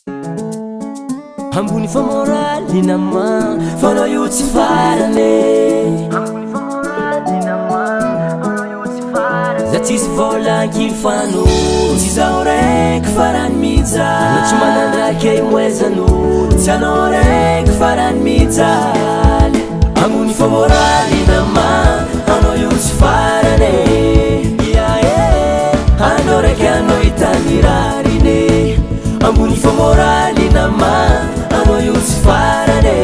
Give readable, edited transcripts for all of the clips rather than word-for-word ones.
Ambony fa moraly nama fanao io tsy farane. Za tsisy volan-kily fano tsy zaho raiky farany mijaly. No tsy manandraky moezano tsy anao raiky farany mijaly. Ambony fa moraly nama anao io tsy farane. Anao raiky anao hitany rarine. Ambony fa moraly nama anao io tsy farane.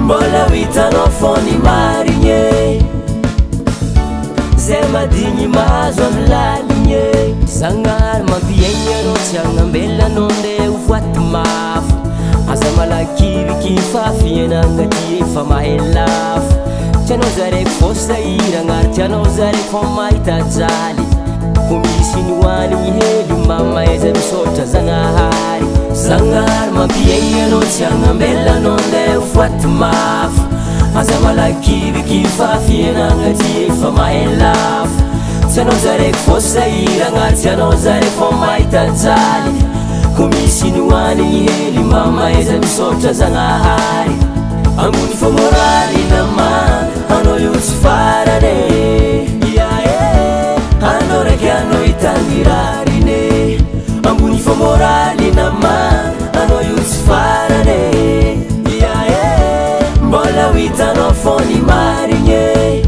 Mbola ho hitanao fony marigny zay madigny mahazo amy laligny. Zagnahary mampiaigny anao tsy agnambelanao nde ho voaty mafy. Aza malakiriky fafy iananga ty efa mahelafo. Tianao zaraiky fô sahiragna ary tianao zaraiky fô mahita jaly. Ho misy ny hoanigny hely mamaiza misaotra Zagnahary. Zagnahary mampiaigny anao tsy agnambelanao nde ho voaty mafy. Aza malakiriky fafy iananga ty efa mahelafo. Tianao zaraiky fô sahiragna ary tianao zaraiky fô mahita jaly. Ho misy ny hoanigny hely mamaiza misaotra Zagnahary. Ambony fa moraly nama anao io tsy farane. Anao raiky anao hitany rarine. Ambony fa moraly nama anao io tsy farane. Mbola ho hitanao fony marigny.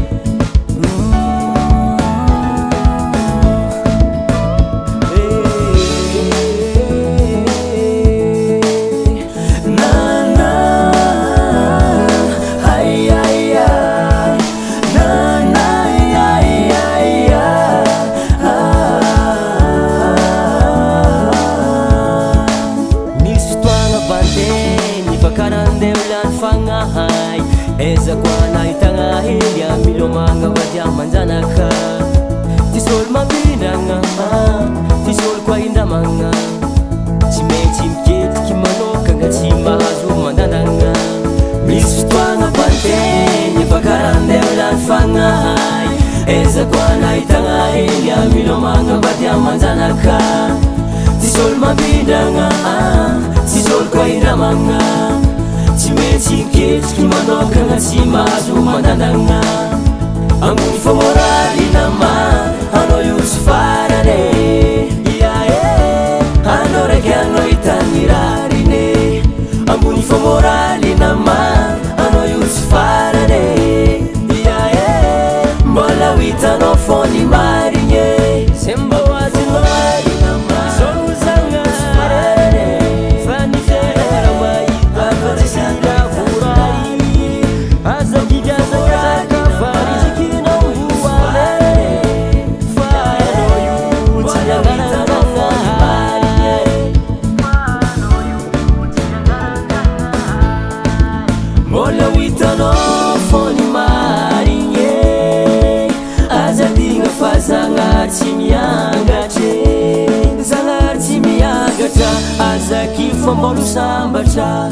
Ezako anahitagna hely amilomagna vady amanjanaka. Tsisy olo mampindragna, tsisy olo koa indramagna. Tsy maintsy miketiky manokagna tsy mahazo mandandagna. Misy fotoagna banteny efa karaha ndeha ho lany fagnahy. Ezako anahitagna hely amilomagna vady amanjanaka. Tsisy olo mampindragna, tsisy olo koa indramagna. Tsy maintsy miketriky manokagna tsy mahazo mandandagna. Ambony fa moraly nama anao io tsy farane. Anao raiky anao hitany rarine. Ambony fa moraly nama anao io tsy farane. Mbola ho hitanao fony marigny zay mba ho azonao zao Zagnahary. Fa ny fiainana mahita fa tsy sindavoray. Aza gigazagazaka fa rizikinao voale. Fa anao io tsy Zagnahary. Mbola ho hitanao fony marigny. Aza digna fa Zagnahary tsy miangatra. Zagnahary tsy miangatra. Aza kifa mbolo sambatra.